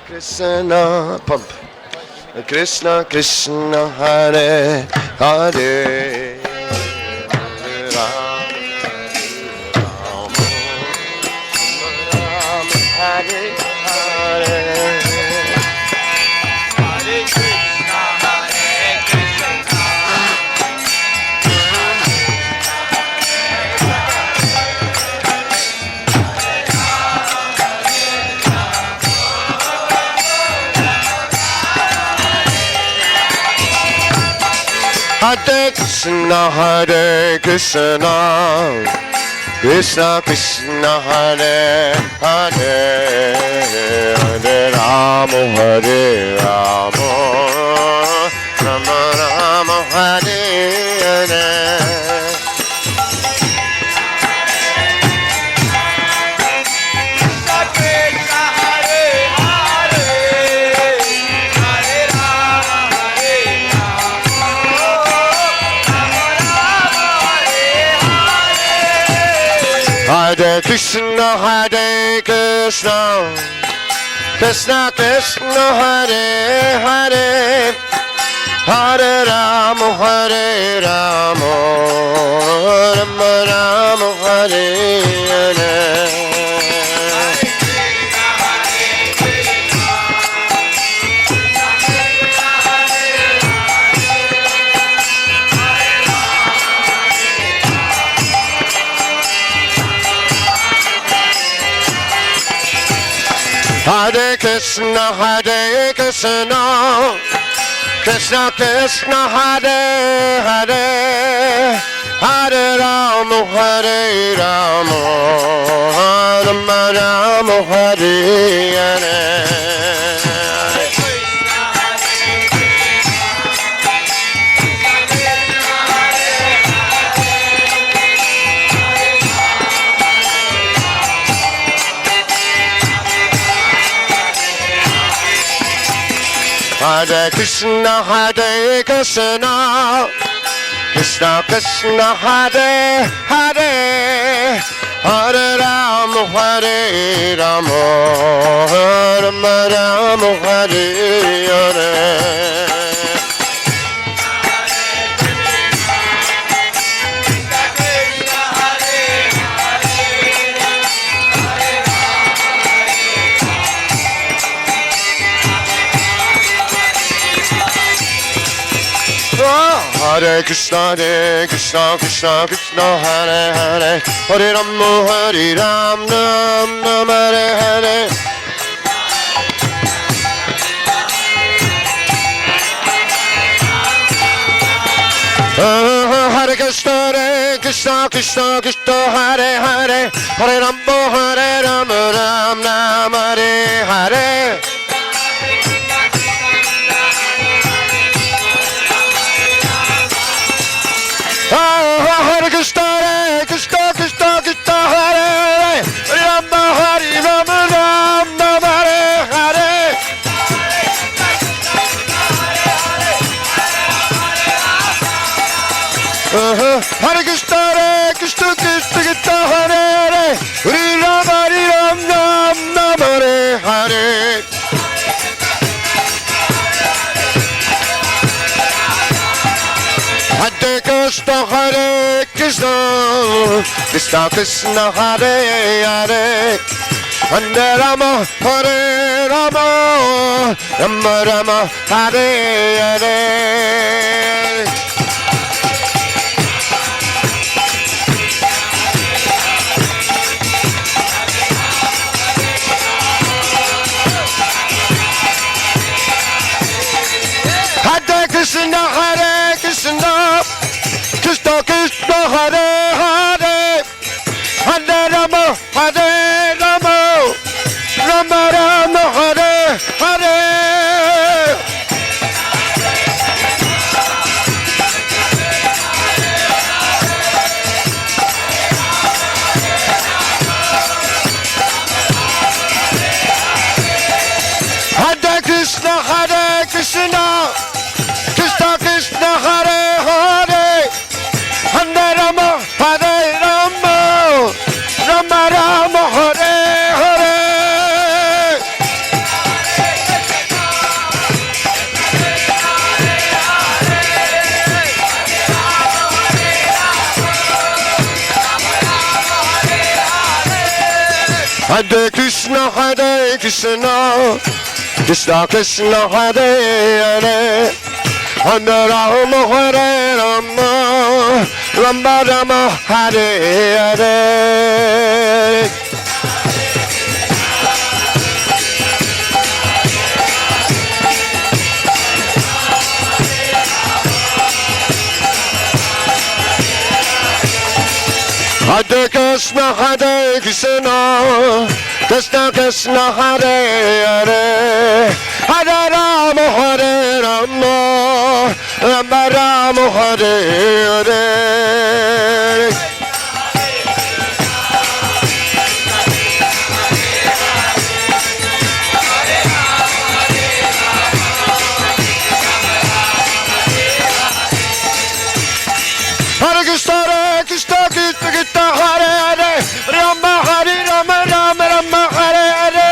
Krishna, pump. Krishna, Krishna, Hare Hare, Hare Ram, Ram, Hare Hare. Hare Krishna, Hare Krishna, Krishna Krishna, Hare Hare, Hare Rama, Hare Rama, Rama Rama, Hare Hare. Hare Krishna, Hare Krishna, Krishna Krishna, Hare Hare, Hare Rama, Hare Rama, Rama Rama, Hare Hare. Hare Krishna, Hare Krishna, Krishna Krishna, Hare Hare, Hare Rama, Hare Rama, Rama Rama, Hare Hare. Hare Krishna, Hare Krishna, Krishna Krishna, Hare Hare, Hare Rama, Hare Rama, Rama Rama, Hare Hare. Hare Krishna, Krishna Krishna, Hare Hare, Hare Rama, Hare Ram, Ram Ram, Hare Hare. Hare Krishna, Krishna Krishna, Hare Hare, Hare Rama, Hare Ram, Ram Ram, Hare Hare. Hare Krishna, Krishna Krishna, Krishna Hare Hare, Hare Rama, Hare Rama, Ram Ram, Hare Hare. Hare Krishna, Krishna Krishna, Krishna Hare Hare, Hare Rama, Hare Ram Ram, Hare Hare. Hare Krishna, Hare Krishna, Krishna Krishna, Hare Hare, Hare Rama, Hare Rama, Rama Rama, Hare Hare. Hare Krishna, Hare Krishna, Krishna Krishna, Hare Hare, Hare Rama, Hare Rama, Rama Rama, Hare Hare. Hare Krishna, Hare Krishna, Krishna Krishna, Hare Hare, Hare Rama, Hare Rama, Rama Rama, Hare Hare. Hare Krishna, Krishna Krishna, Hare Hare, Hare Rama, Hare Rama, Rama Rama, Hare Hare. Hare Krishna, Krishna Krishna, Hare Hare, Hare Rama, Hare Rama, Rama Rama, Hare Hare. Hare Krishna, Krishna Krishna, Krishna Hare Hare, Rama Hare Rama, Rama Rama, Hare Hare.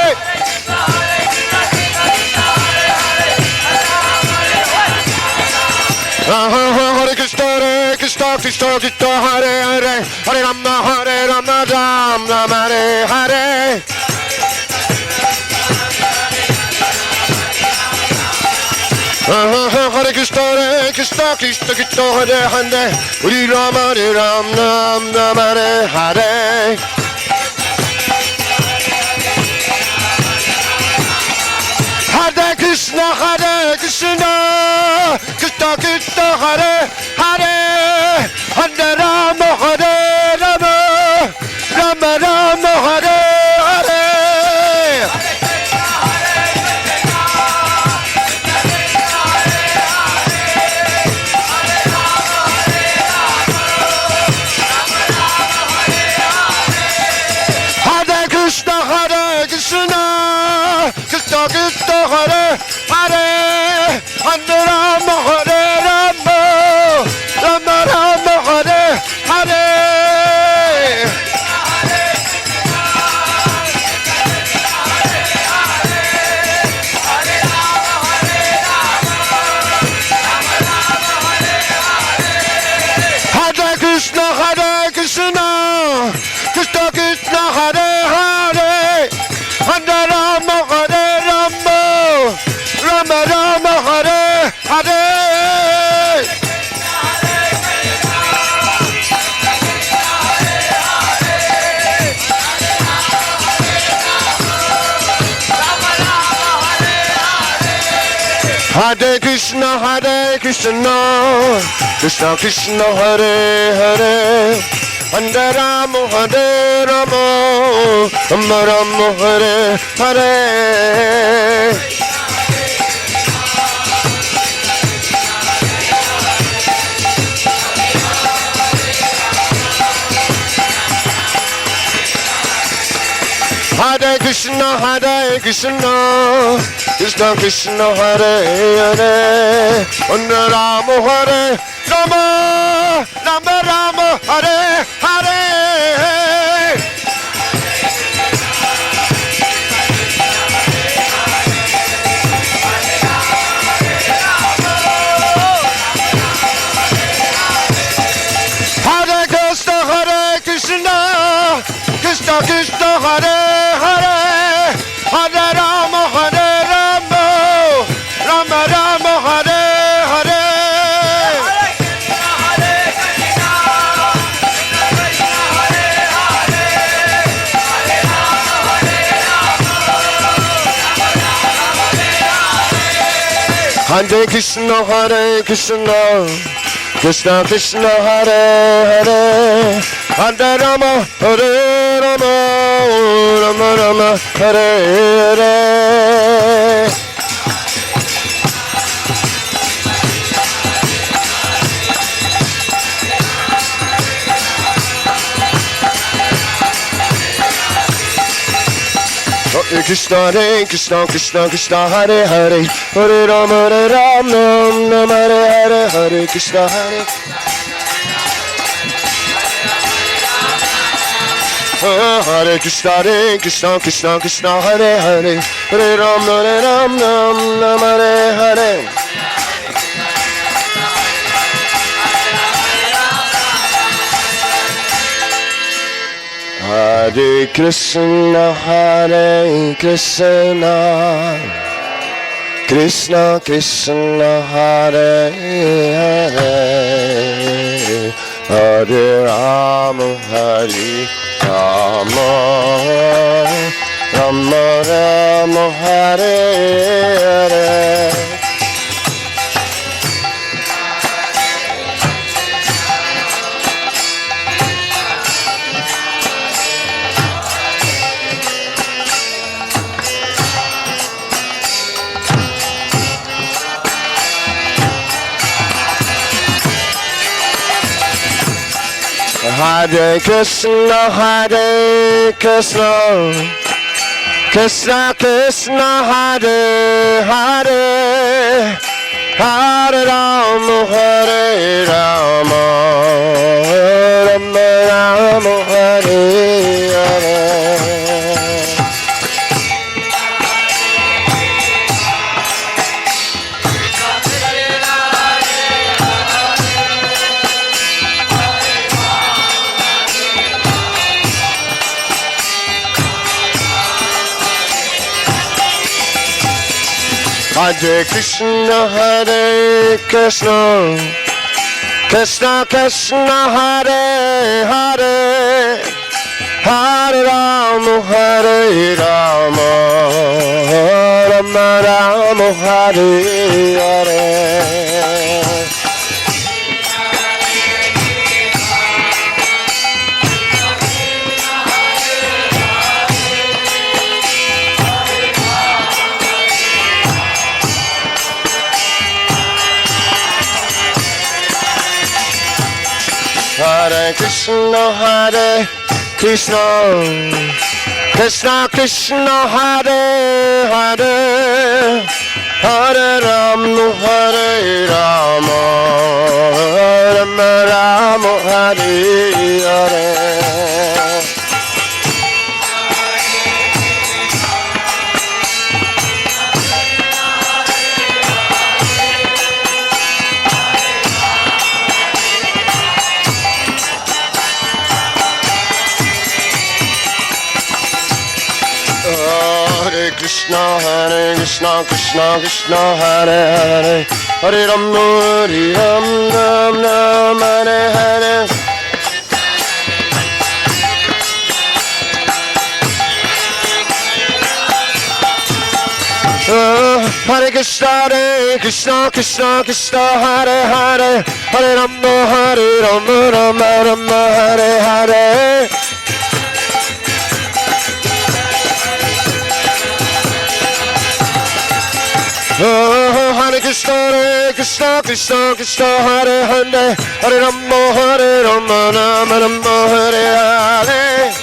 Hare Krishna, Krishna Krishna, Krishna Hare Hare, Hare Rama, Hare Rama, Rama Rama, Hare Hare. Hare Krishna, Krishna Krishna, Krishna Hare Hare, Hare Rama, Hare Rama, Rama Rama, Hare Hare. Hare Krishna, Krishna Krishna, Hare Hare, Hare Rama, Hare Rama, Rama Rama, Hare Hare. Krishna, Krishna Krishna, Hare Hare, Hare Rama, Hare Rama, Rama Rama, Hare Hare. Hare Krishna, Krishna Krishna, Hare Hare, Hare Rama, Hare Rama, Rama Rama, Hare Hare. Hare Krishna, Krishna Krishna, Hare Hare, Hare Rama, Hare Rama, Rama Rama, Hare Hare. Hare Krishna, Krishna Krishna, Hare Hare, Hare Rama, Hare Rama, Rama Rama, Hare Hare. Hare Krishna, Krishna Krishna, Hare Hare, Hare Rama, Hare Rama, Rama Rama, Hare Hare. Hare Krishna, Krishna Krishna, Hare Hare, Hare Rama, Hare Rama, Rama Rama, Hare Hare. Krishna, Krishna, Hare Hare, Hare Rama, Rama Rama, Hare Hare, Hare Krishna, Hare. Hare Krishna, Krishna, Hare Hare, Hare Rama, Rama Rama, Hare Hare. Hare Hare Krishna, Hare Krishna, Krishna Krishna, Hare Hare, Hare Rama, Hare Rama, Rama Rama, Hare Hare. Hare Krishna, Hare Krishna, Krishna Krishna, Hare Hare, Hare Rama, Hare Rama, Rama Rama, Hare Hare. Hare Krishna, Hare Krishna, Krishna Krishna, Hare Hare, Hare Rama, Hare Rama, Rama Rama, Hare Hare. Hare Krishna, Hare Krishna, Krishna Krishna, Hare Hare, Hare Rama, Hare Rama, Rama Rama, Hare Hare. Hare Krishna, Krishna Krishna, Hare Hare, Hare Rama, Hare Rama, Rama Rama, Hare Hare. Hare Krishna, Krishna Krishna, Hare Hare, Hare Rama, Hare Rama, Rama Rama, Hare Hare. Hare Krishna, Krishna Krishna, Hare Hare, Hare Rama, Hare Rama, Rama Rama, Hare Hare.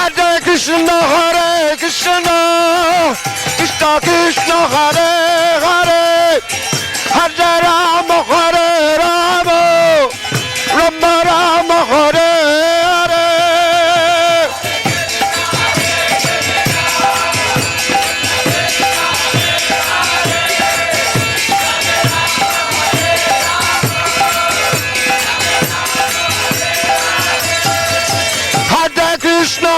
Hare Krishna, Krishna Krishna, Hare Hare, Hare Rama, Hare Rama, Rama Rama, Hare Hare. Hare Krishna,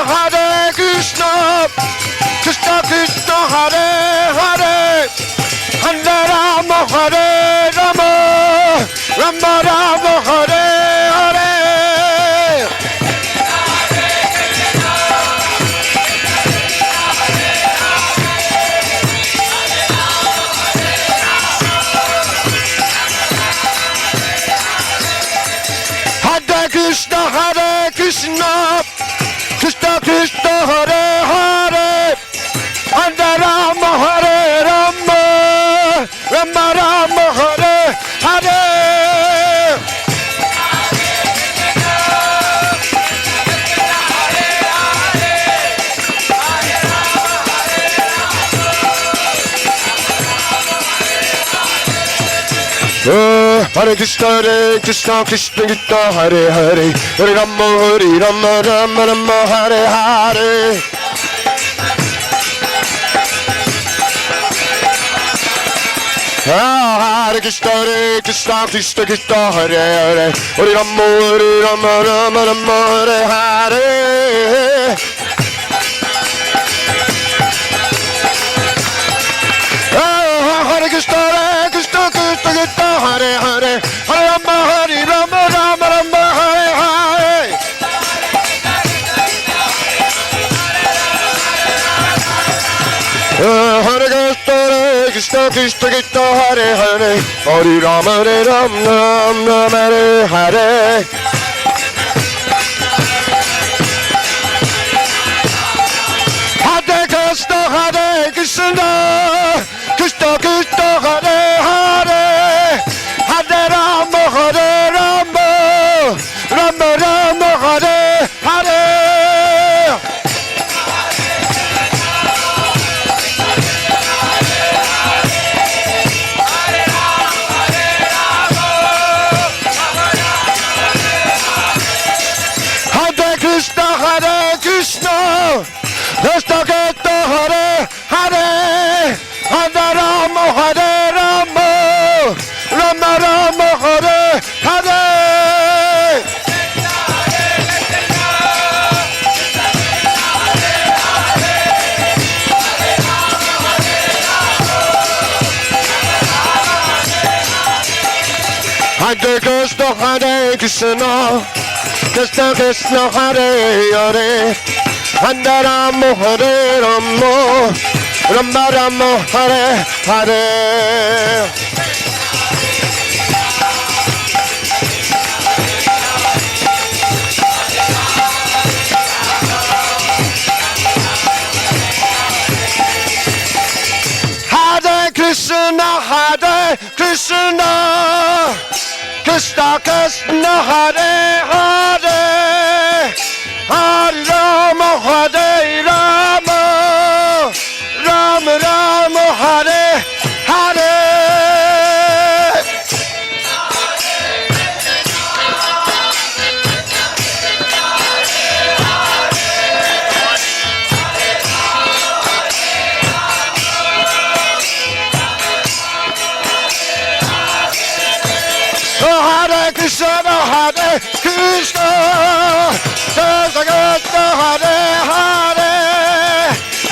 Krishna Krishna, Hare Hare, Hare Rama, Hare Rama, Rama Rama, Hare Hare. Hare Krishna, Krishna Krishna, Hare Hare, Hare Rama, Hare Rama, Rama Rama, Hare Hare. Hare Krishna, Krishna Krishna, Hare Hare, Hare Rama, Rama Rama, Hare Hare. Hare Krishna, Hare Krishna, Krishna Krishna, Hare Hare, Hare Rama, Hare Rama, Rama Rama, Hare Hare. Hare Krishna, Hare Krishna, Krishna Krishna, Hare Hare, Hare Rama, Hare Rama, Rama Rama, Hare Hare. Hare Krishna, Krishna Krishna, Hare Hare, Hare Rama, Rama Rama, Hare Hare. Hare Krishna, Hare Krishna, Krishna Krishna, Hare Hare, Hare Rama, Hare Rama, Rama Rama, Hare Hare. Hare Krishna, Hare Krishna, Krishna Krishna, Hare Hare, Hare Rama, Hare Rama, Rama Rama, Hare Hare. Hare Krishna, Hare Krishna, Krishna Krishna, Hare Hare, Hare Rama, Hare Rama, Rama Rama, Hare Hare. Hare Krishna, Hare Krishna, Krishna Krishna, Hare Hare, Hare Rama, Hare Rama, Rama Rama, Hare Hare. Hare Krishna, Hare Krishna, Krishna Krishna, Hare Hare,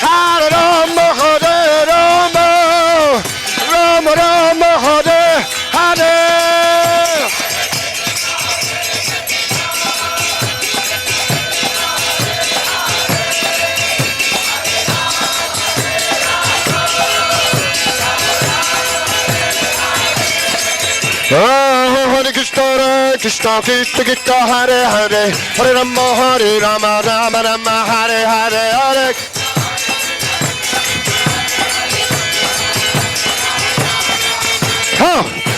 Hare Rama, Hare Rama, Rama Rama, Hare Hare. Hare Krishna, Hare Krishna, Krishna Krishna, Hare Hare, Hare Rama, Hare Rama, Rama Rama, Hare Hare, Hare.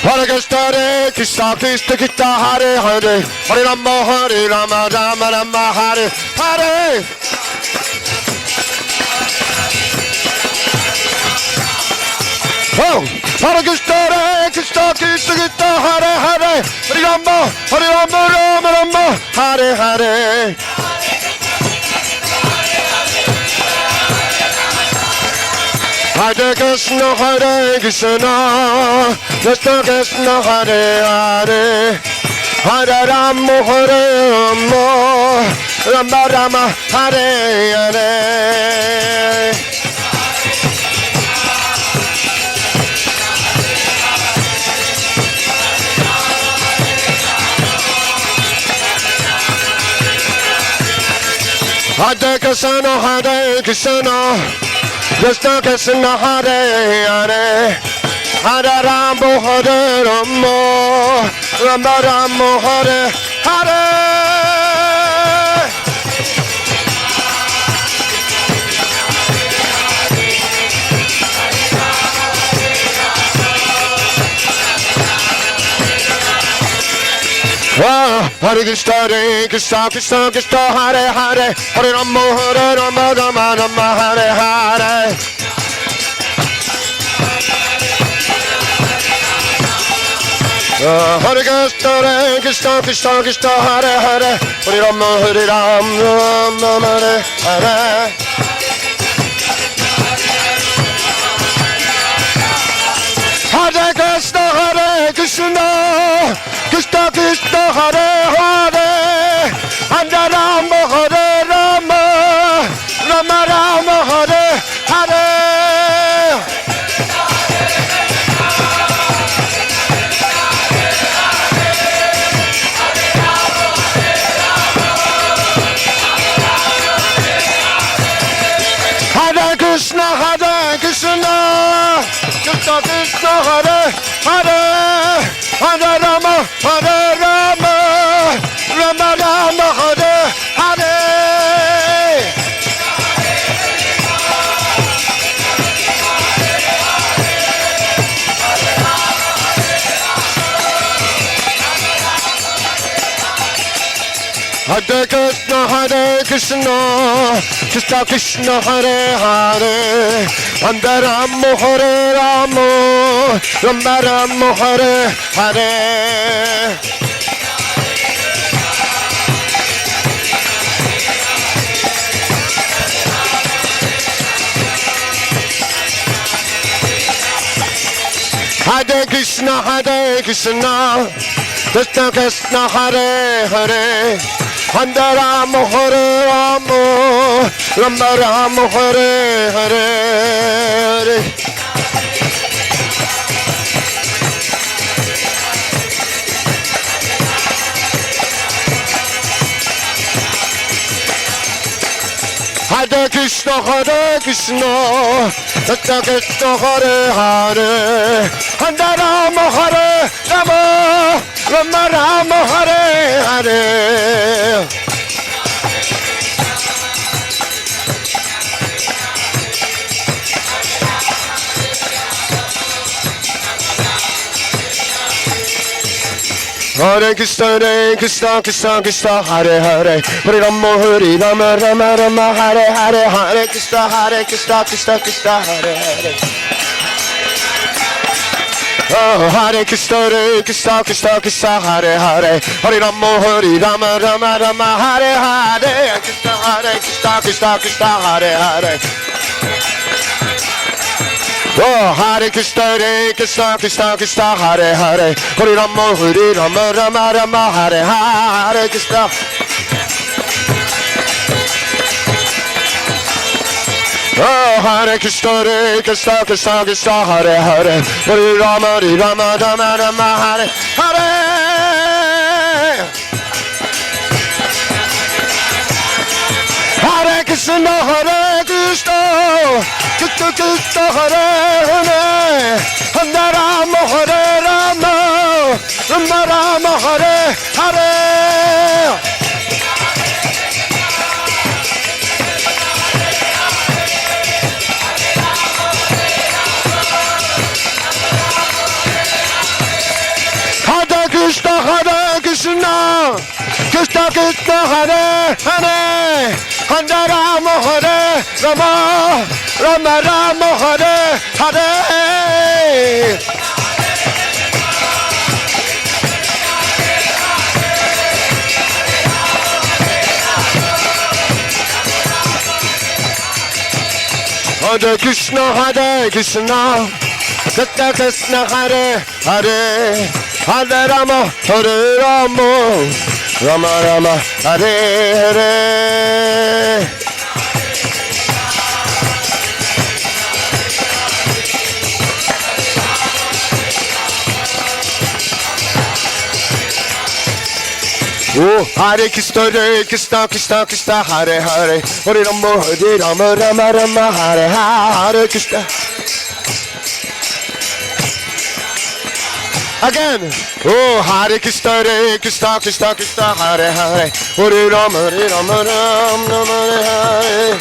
Hare Krishna, Hare Krishna, Krishna Krishna, Hare Hare, Hare Rama, Hare Rama, Rama Rama, Hare Hare. Hare Krishna, Hare Krishna, Krishna Krishna, Hare Hare, Hare Rama, Rama Rama, Hare Hare. Hare Krishna, Hare Krishna, Krishna Krishna, Hare Hare, Hare Rama, Hare Rama, Rama Rama, Hare Hare. Hare Krishna, Hare Krishna, Krishna Krishna, Hare Hare, Hare Rama, Hare Rama, Rama Rama, Hare Hare. Hare Krishna, Hare Krishna, Krishna Krishna, Hare Hare, Hare Rama, Rama Rama, Hare Hare. Hare Krishna, Hare Krishna, Krishna Krishna, Hare Hare, Hare Rama, Rama, Hare Hare. Hare Hare Krishna, Krishna Krishna Hare Hare, Hare Rama, Rama Rama Hare Hare. Hare Krishna, Krishna Krishna Hare Hare, Hare Rama, Rama Rama Hare Hare. Hare Krishna, Krishna Krishna Hare Hare, Hare Rama, Rama Rama Hare Hare. Hare Krishna, Krishna Krishna Hare Hare, Hare Rama, Rama Rama Hare Hare. Hare Krishna, Krishna Krishna Hare Hare, Hare Rama, Rama Rama Hare Hare, Hare Krishna, Krishna Krishna Hare Hare. Oh, Hare Krishna, Krishna Hare Hare, Hare Rama, Rama Hare Hare, Krishna, Krishna Hare Hare. Oh, Hare Krishna, Krishna Hare Hare, Hare Rama, Rama Hare Hare, Krishna. Oh, Hare Krishna, Krishna Hare Hare, Hare Rama, Rama Hare Hare. Hare Krishna, Krishna Hare Hare, Hare Rama, Rama Hare Hare. Hare Krishna, Krishna Hare Hare, Hare Rama, Rama Hare Hare. Hare Krishna, Krishna Hare Hare, Hare Rama, Rama Hare Hare. Oh, Hare Krishna, Krishna Hare Hare, Hare Rama, Rama Hare Hare Krishna. Again. Oh, Hare Krishna, Krishna Hare Hare, Hare Rama, Rama Hare Hare.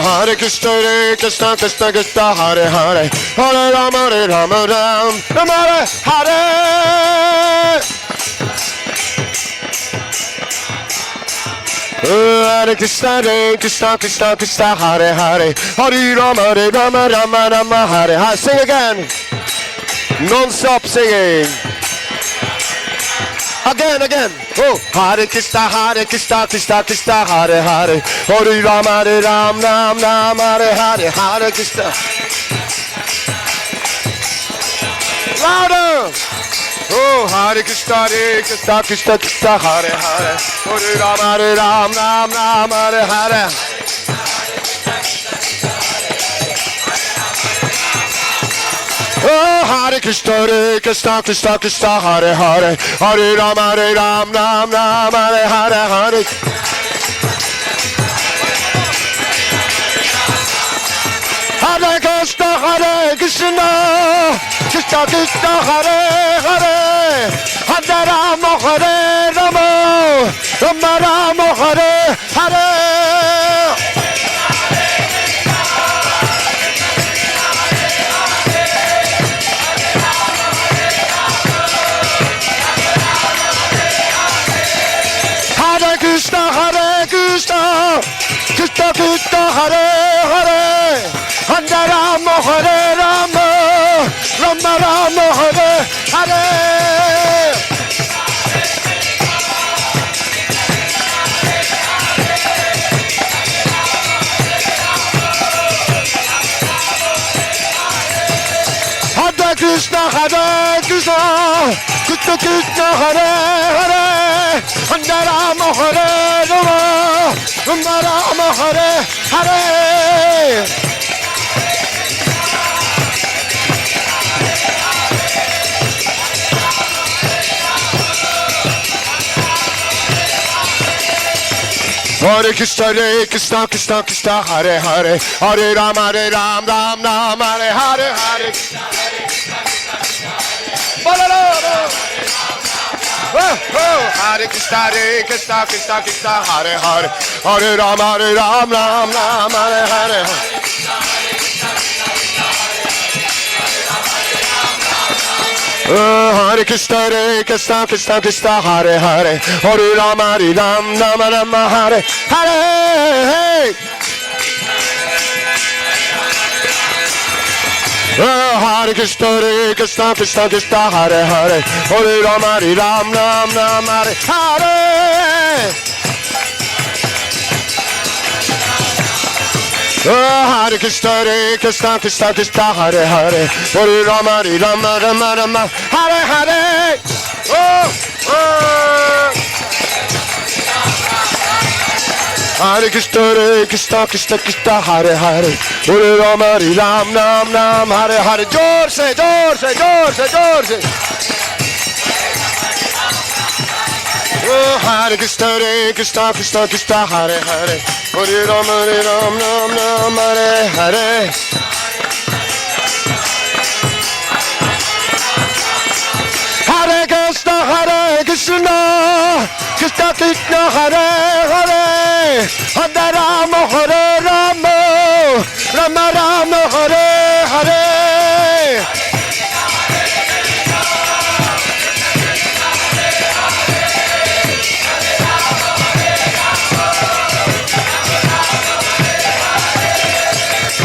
Hare Krishna, Krishna Hare Hare, Hare Rama, Rama Hare Hare. Hare Krishna, Krishna Hare Hare, Hare Rama, Rama Hare Hare. Sing again. Non-stop singing. Again. Oh, Hare Krishna, Krishna Hare Hare, Hare Rama, Rama Hare Hare. Hare Krishna. Louder. Oh, Hare Krishna, Krishna Hare Hare, Hare Rama, Rama Hare Hare. Oh, Hare Krishna, Krishna, Krishna, Krishna, Hare Hare, Hare Ram, Ram, Ram, Hare Hare, Hare. Hare Krishna, Krishna, Krishna, Hare Hare, Hare Ram, Hare Ram, Ram Ram, Hare Hare. Hare Krishna, Krishna Krishna, Hare Hare, Hare Rama, Hare Rama, Rama Rama, Hare Hare. Hare Krishna, Krishna Krishna, Hare Hare, Hare Rama, Hare Rama, Rama Rama, Hare Hare. Hare Krishna, Krishna Krishna, Krishna Hare Hare, Hare Ram, Ram Ram, Hare Hare, Hare Krishna, Hare Krishna, Krishna Krishna, Hare Hare, Hare Ram, Ram Ram, Hare Hare. Hare Krishna, Krishna Krishna, Krishna Hare Hare, Hare Ram, Ram, Hare Hare. Hare Krishna, Krishna Krishna, Krishna Hare Hare, Hare Ram, Ram, Hare Hare. Hare Krishna, Krishna Krishna, Krishna Hare Hare, Hare Ram, Ram, Hare Hare. Hare Krishna, Krishna Krishna, Krishna Hare Hare, Hare Ram, Ram, Hare Hare. जोर से जोर से जोर से जोर से. Hare Krishna, Krishna Krishna, Krishna Hare Hare, Hare Ram, Ram, Hare Hare. Hare Krishna, Krishna Krishna, Hare Hare, Hare Rama, Hare Rama, Rama Rama, Hare Hare.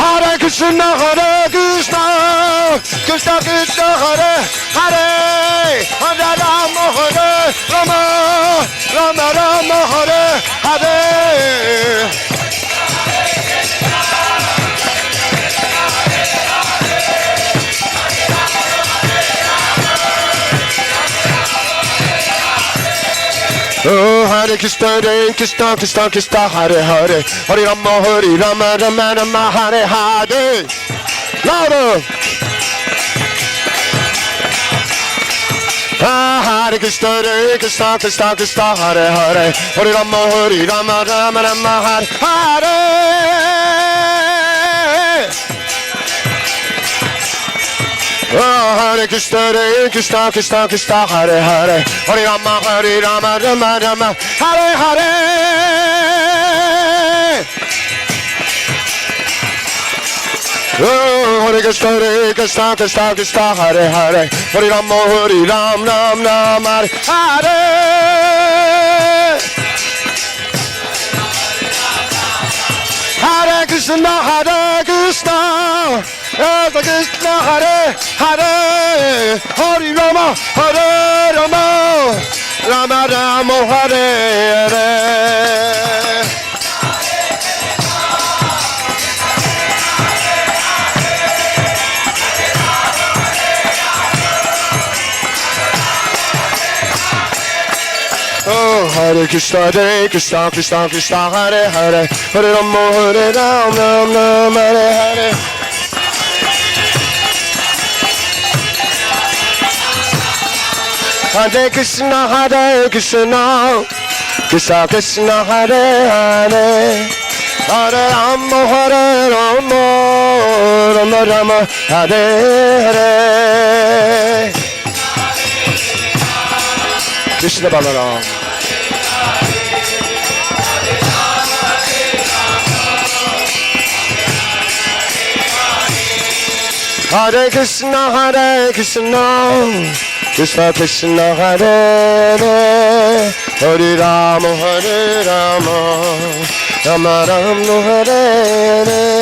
Hare Krishna, Krishna Krishna, Hare Hare, Hare Rama, Hare Rama, Rama Rama, Hare Hare. Oh, Hare Krishna, Krishna Krishna, Krishna Hare Hare, Hare Rama, Rama, Hare Hare. Louder. Hare Krishna, Krishna Krishna, Krishna Hare Hare, Hare Rama, Rama, Hare Hare. Hare Krishna, Krishna Krishna, Krishna Hare Hare, Hare Rama, Rama, Hare Hare. Hare Krishna, Krishna Krishna, Krishna Hare Hare, Hare Ram, Ram, Hare Hare. Hare Krishna, Krishna Krishna, Hare Hare, Hare Rama, Rama Rama, Hare Hare. Oh, Hare Krishna, Krishna Krishna, Krishna Hare Hare, Hare Rama, Ram, Hare Hare. Hare Krishna, Hare Krishna, Krishna Krishna, Hare Hare, Hare Rama, Hare Rama, Rama Rama, Hare Hare. Krishna Balaram. Hare Krishna, Hare Krishna, Krishna Krishna, Hare Hare, Hare Rama, Hare Rama, Rama Rama, Hare Hare.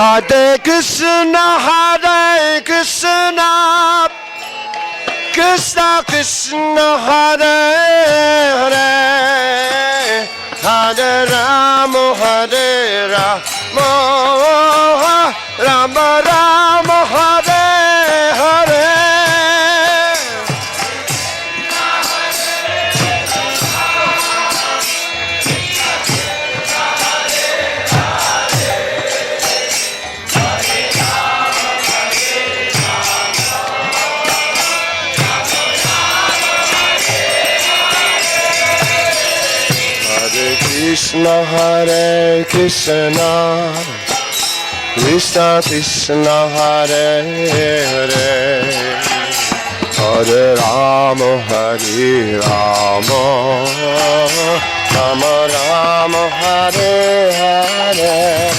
Hare Krishna, Hare Krishna, Krishna Krishna, Hare Hare, Hare Rama, Hare Rama, Rama Rama, Hare Hare. Krishna, Hare Krishna, Krishna Krishna, Hare Hare, Hare Rama, Hare Rama, Rama Rama, Hare Hare.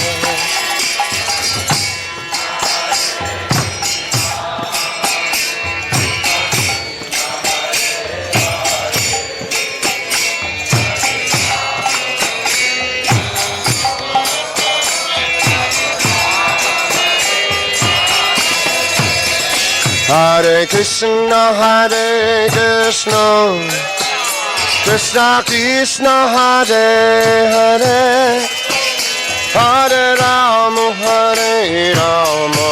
Hare Krishna, Hare Krishna, Krishna Krishna, Hare Hare, Hare Rama, Hare Rama,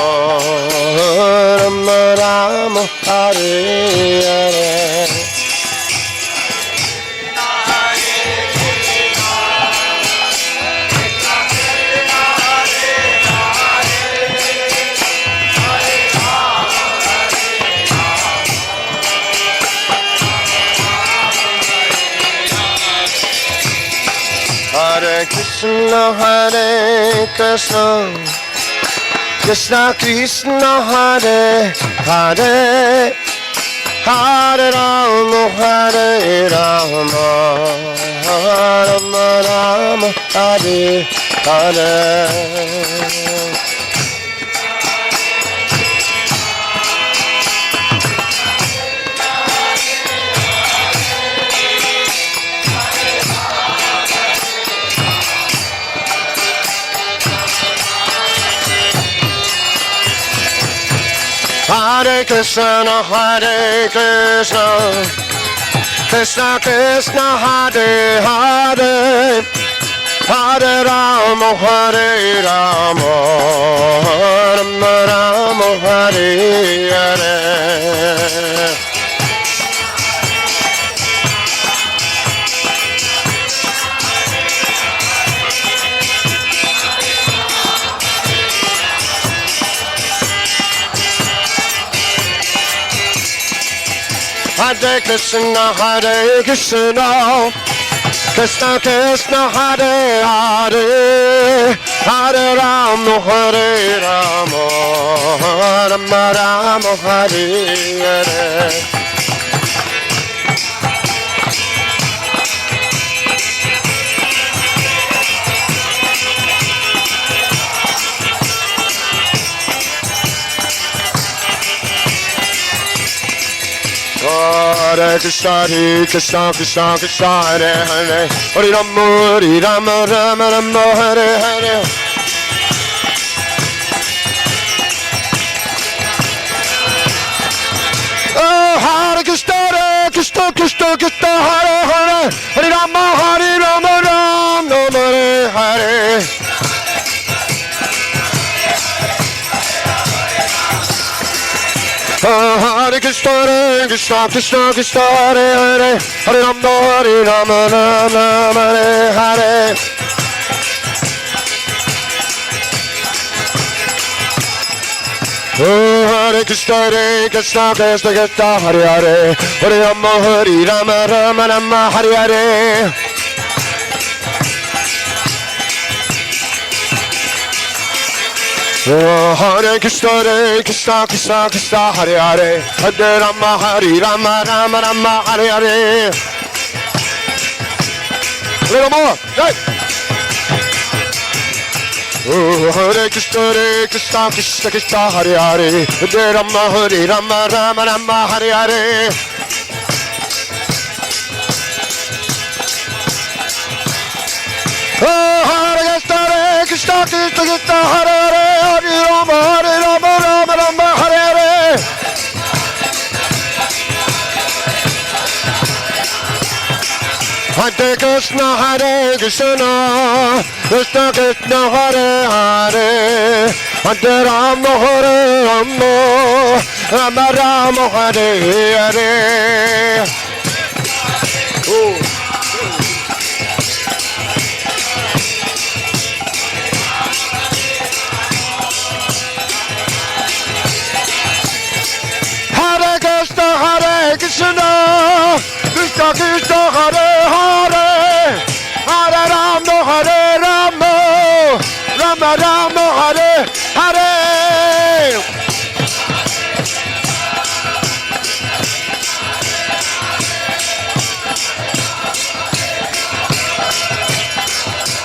Rama Rama, Hare Hare. Hare Krishna, Hare Krishna, Krishna Krishna, Hare Hare, Hare Rama, Hare Rama, Rama Rama, Hare Hare. Hare Krishna, Hare Krishna, Krishna Krishna, Hare Hare, Hare Rama, Hare Rama, Rama Rama, Hare Hare. Hare Krishna, Hare Krishna, Krishna Krishna, Hare Hare, Hare Rama, Hare Rama, Rama Rama, Hare Hare. Hare Krishna, Hare Krishna, Krishna Krishna, Hare Hare, Hare Rama, Rama Rama, Hare Hare. Oh, Hare Krishna, Krishna Krishna, Krishna Hare Hare, Hare Rama, Rama Rama, Hare Hare. Oh, Hare Krishna Krishna Krishna Hare Hare Hare Rama Rama Rama Hare Hare Hare Krishna Krishna Krishna Hare Hare Hare Rama Rama Rama Hare Hare Hare Krishna Krishna Krishna Hare Hare Hare Rama Rama Rama Hare Hare Little more, hey! Hare Krishna Krishna Krishna Hare Hare Hare Rama Rama Rama Hare Hare Hare Krishna Krishna Hare Hare Hare Rama Rama Hare Hare Hare Krishna Krishna Krishna Hare Hare Hare Rama Rama Hare Hare Hare Krishna Krishna Krishna Hare Hare Hare Rama Rama Hare Hare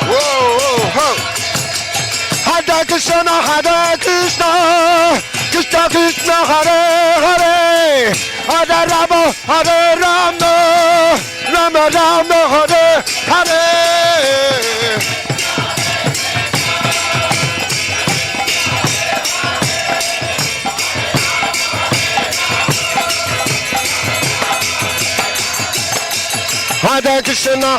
Whoa. Hare Krishna Krishna Krishna Hare Hare Hare Rama Rama Hare Hare Hare Krishna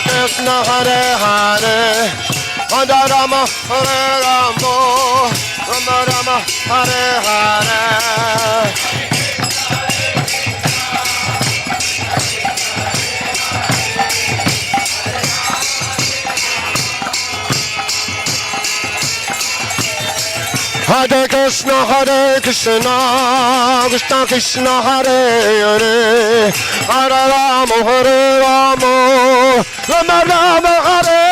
Krishna Hare Hare Hare Rama Rama Hare Hare Hare Krishna Krishna Krishna Hare Hare Hare Rama Rama Hare Hare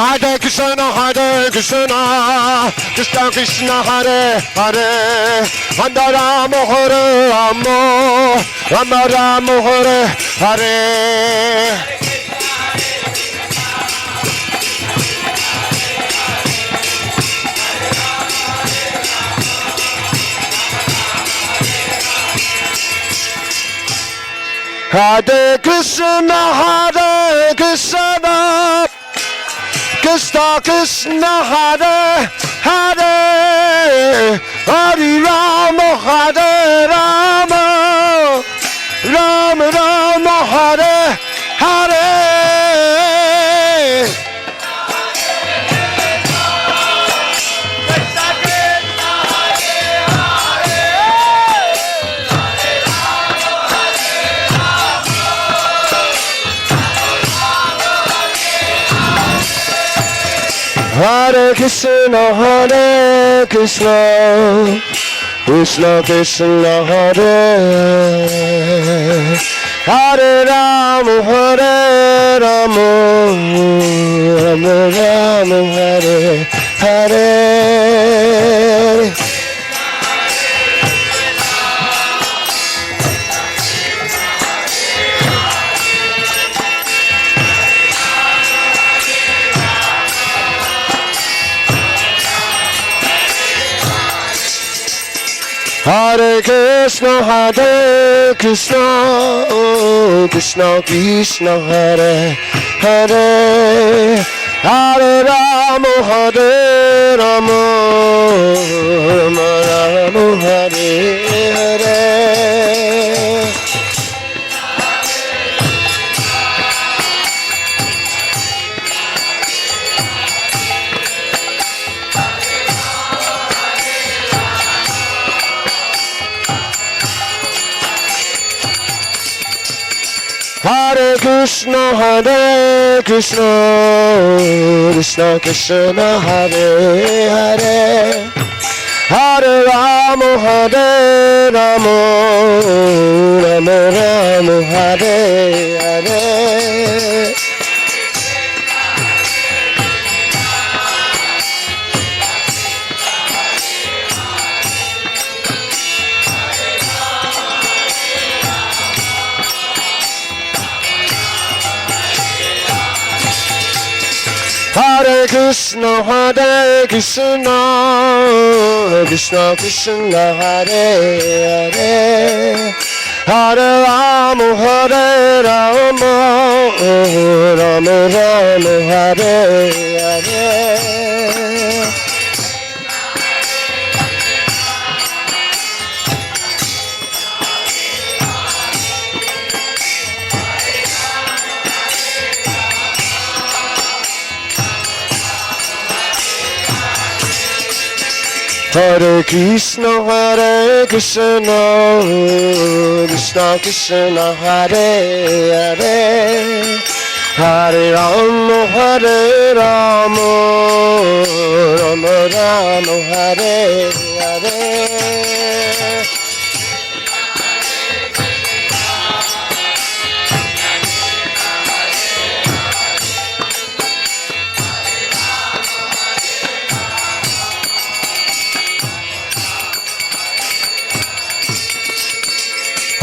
Hare Krishna Krishna Krishna Hare Hare Hare Rama Rama Hare Hare Hare Krishna Krishna Krishna Hare Hare Hare Rama Rama Hare Hare Hare Krishna Krishna Krishna Hare Hare Rama Rama Hare Hare Hare Krishna Krishna Krishna Hare Hare Hare Rama Rama Hare Hare Hare Krishna, Krishna Krishna, Hare Hare, Hare Rama, Rama Rama, Hare Hare. Hare Krishna, Krishna Krishna, Hare Hare, Hare Rama, Rama Rama, Hare Hare. Hare Krishna, Krishna Krishna, Hare Hare, Hare Rama, Rama Rama, Hare Hare.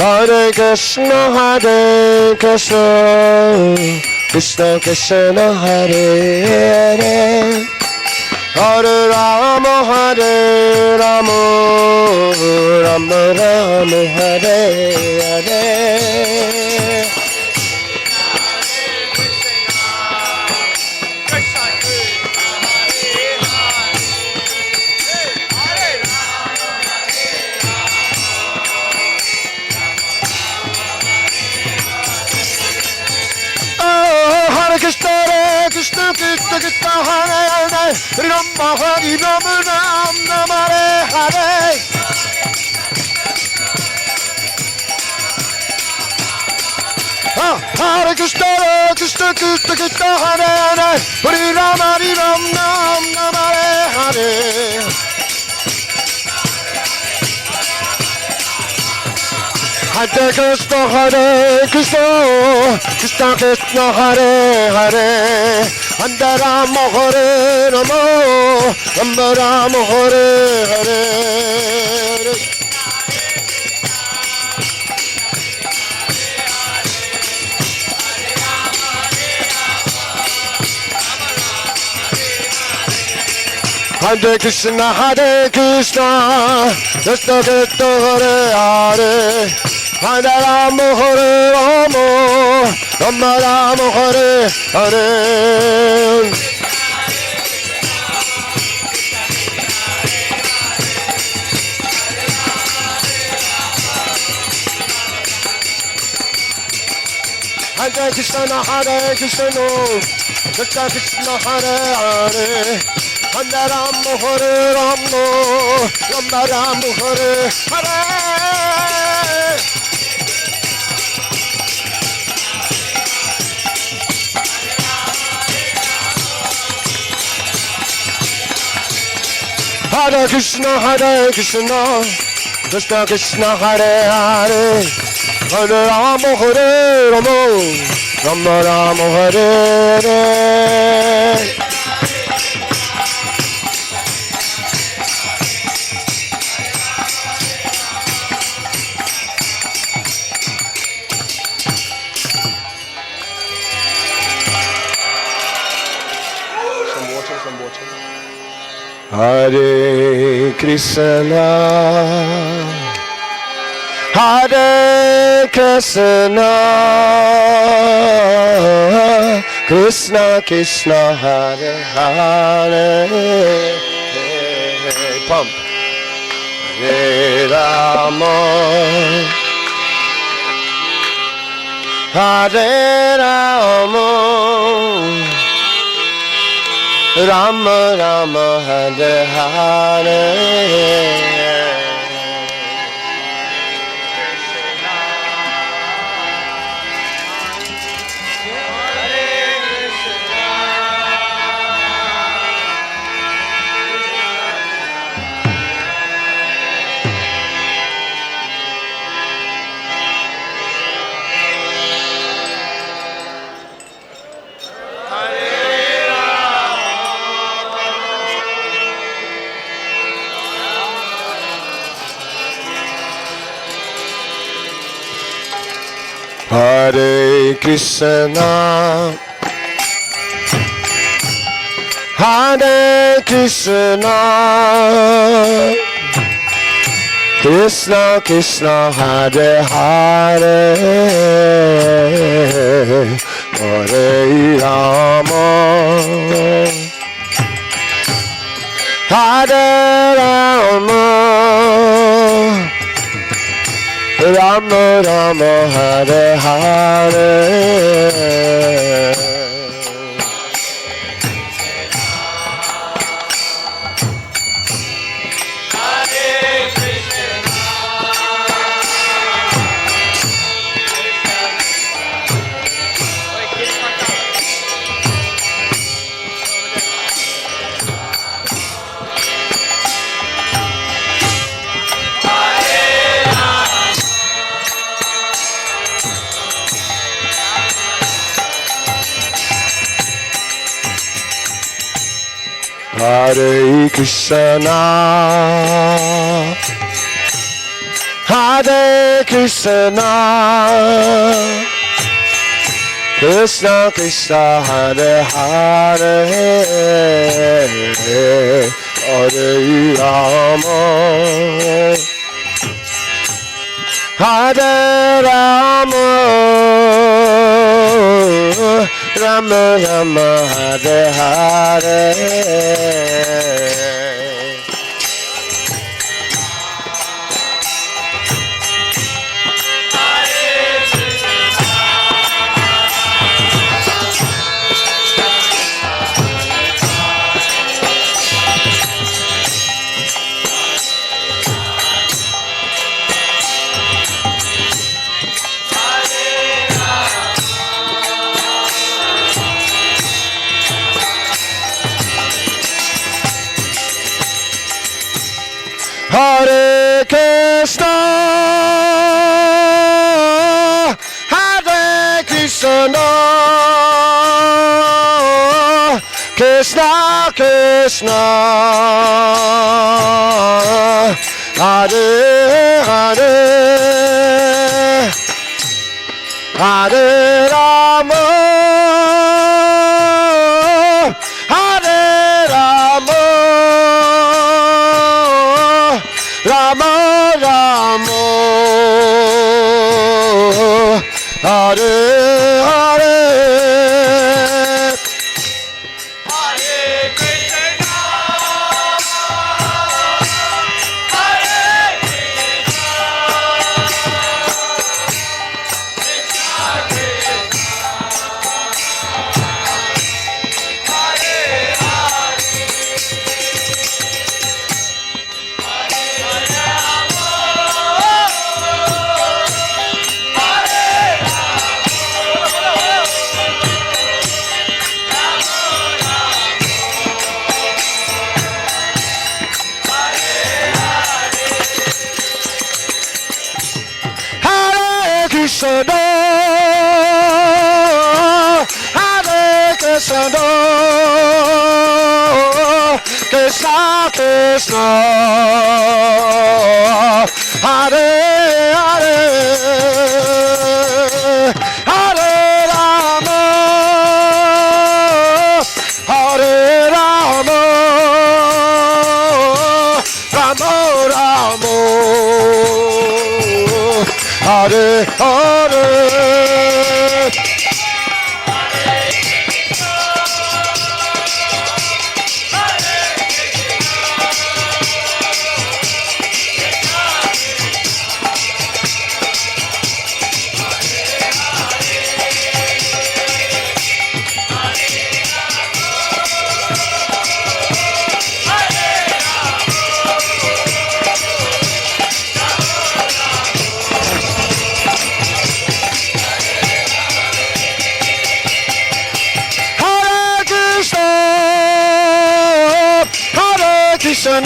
Hare Krishna, Krishna Krishna, Hare Hare, Hare Rama, Rama Rama, Hare Hare. Krishna, Krishna Krishna, Hare Hare, Rama Hare Rama, Rama Hare Hare. Hare Krishna, Krishna Krishna, Hare Hare, Hare Rama, Rama Hare Hare. Hare Krishna, Krishna Krishna, Hare Hare, Hare Rama, Rama Rama, Hare Hare. Hare Krishna, Krishna Krishna, Hare Hare, Hare Rama, Rama Rama, Hare Hare. Hare Krishna, Krishna Krishna, Hare Hare, Hare Rama, Rama Rama, Hare Hare. Hare Krishna, Krishna Krishna, Hare Hare, Hare Rama, Rama Rama, Hare Hare. Hare Krishna, Hare Krishna, Krishna Krishna, Hare Hare. Pump. Hare Rama, Hare Rama, Rama Rama, Hare Hare. Hare Krishna, Hare Krishna, Krishna Krishna, Hare Hare, Hare Rama, Hare Rama, Rama Rama, Hare Hare. Hare Krishna, Hare Krishna, Krishna Krishna, Hare Hare, Hare Rama, Hare Rama, Rama Rama, Hare Hare. Hare Krishna, Hare Krishna, Krishna Krishna, Hare Hare, Hare Rama, Hare Rama, Rama Rama, Hare Hare, Hare Krishna, Hare Krishna, Krishna Krishna, Hare Krishna, Hare Krishna, Krishna Krishna, Hare Hare, Hare Rama, Hare Rama, Rama Rama, Hare Hare. Krishna,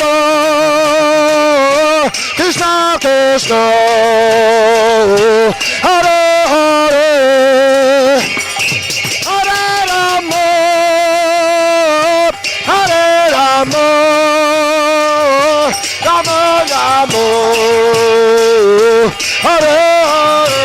Krishna Krishna, Hare Hare, Hare Rama, Hare Rama, Rama Rama, Hare Hare.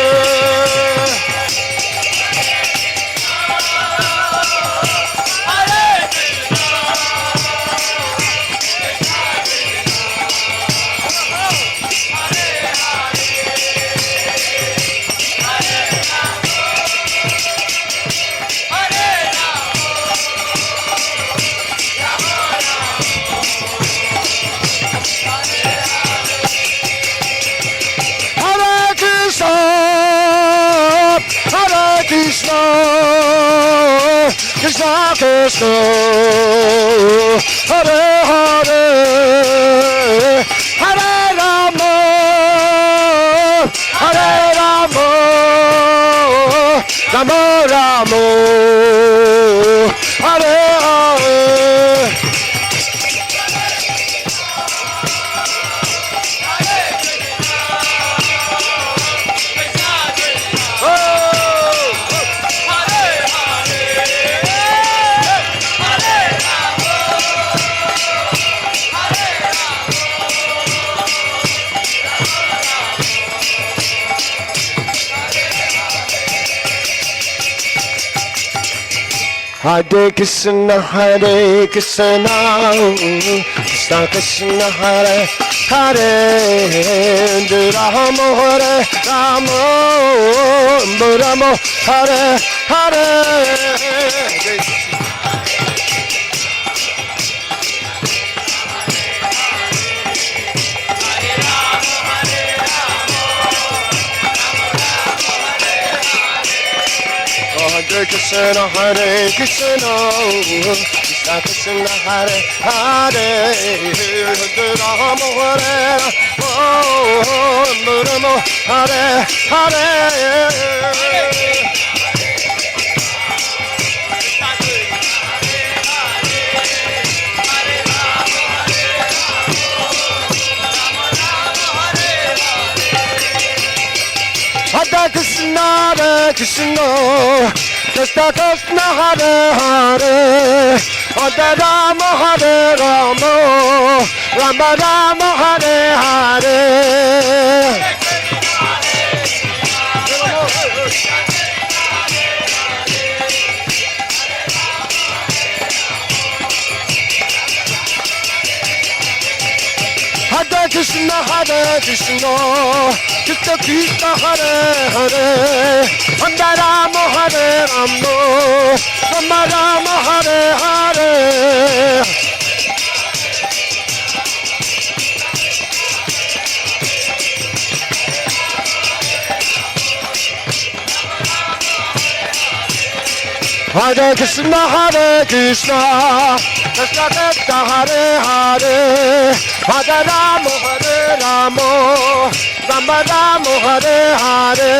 Krishna, Krishna Krishna, Hare Hare, Hare Rama, Hare Rama, Rama Rama, Hare Hare. Hare Krishna, Hare Krishna, Krishna Krishna, Hare Hare, Rama Hare Rama, Rama Hare Hare. Hare Krishna, Hare Krishna, Krishna Krishna, Hare Hare, Rama Hare Rama, Hare Hare. Hare Krishna, Hare Krishna, Krishna Krishna, Hare Hare, Hare Rama, Hare Rama, Rama Rama, Hare Hare. Hare Krishna, Hare Krishna, Krishna Krishna, Hare Hare, Hare Rama, Hare Rama, Rama Rama, Hare Hare. Hare Krishna, Hare Krishna, Krishna Krishna, Hare Hare, Hare Rama, Hare Rama, Rama Rama, Hare Hare.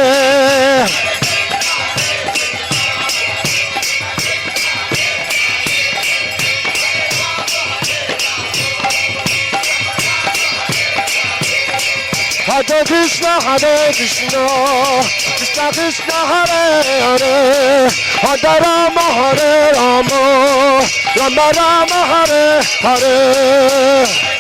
Hare Krishna, Hare Krishna, Krishna Krishna, Hare Hare, Hare Rama, Hare Rama, Rama Rama, Hare Hare.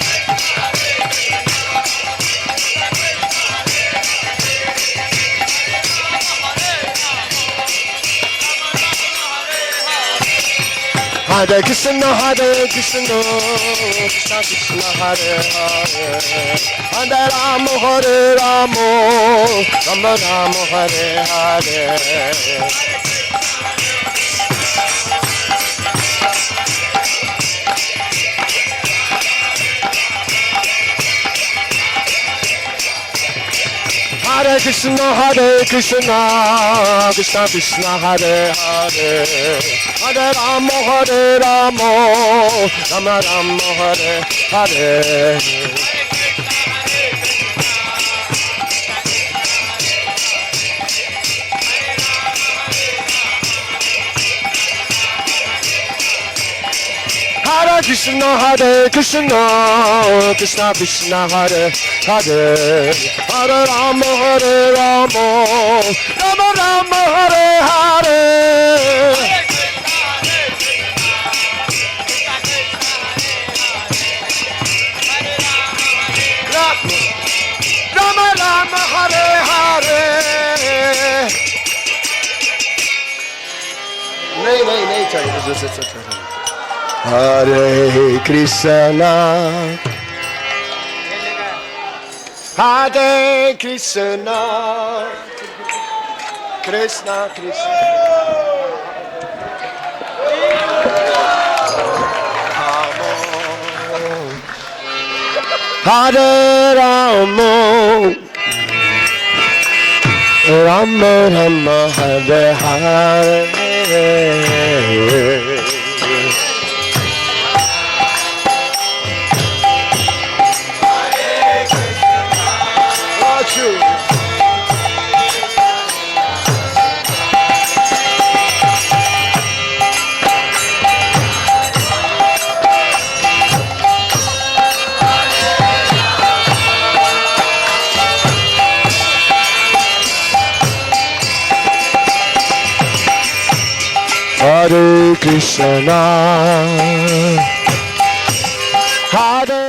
Hare Krishna, Hare Krishna, Krishna Krishna, Hare Hare, Hare Rama, Hare Rama, Rama Rama, Hare Hare. Hare Krishna, Hare Krishna, Krishna Krishna, Hare Hare, Hare Rama, Hare Rama, Rama Rama, Hare Hare. Hare Krishna, Hare Krishna, Krishna Krishna, Hare Hare, Hare Rama, Hare Rama, Rama Rama, Hare Hare. Rama Rama, Hare Hare. नहीं चाहिए. Hare Krishna, Hare Krishna, Krishna Krishna, Hare Rama, Rama Rama Hare Hare. Watch you. Hare Krishna, Hare